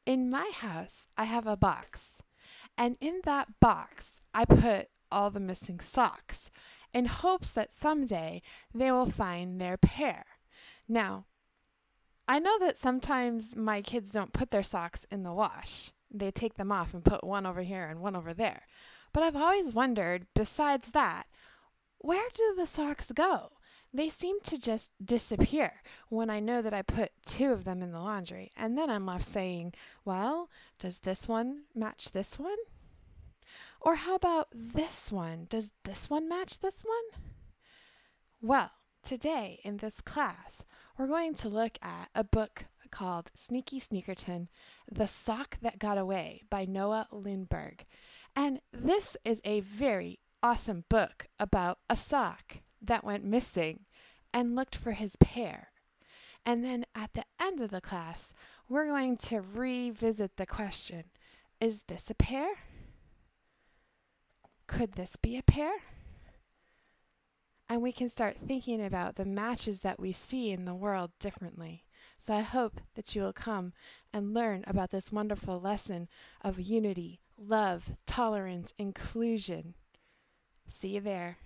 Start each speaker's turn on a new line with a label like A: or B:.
A: In my house, I have a box, and in that box, I put all the missing socks in hopes that someday they will find their pair. Now, I know that sometimes my kids don't put their socks in the wash. They take them off and put one over here and one over there. But I've always wondered, besides that, where do the socks go? They seem to just disappear when I know that I put two of them in the laundry. And then I'm left saying, well, does this one match this one? Or how about this one? Does this one match this one? Well, today in this class, we're going to look at a book called Sneakerton, The Sock That Got Away by Noa Lindberg. And this is a very awesome book about a sock that went missing and looked for his pair. And then at the end of the class, we're going to revisit the question, is this a pair? Could this be a pair? And we can start thinking about the matches that we see in the world differently. So I hope that you will come and learn about this wonderful lesson of unity, love, tolerance, inclusion. See you there.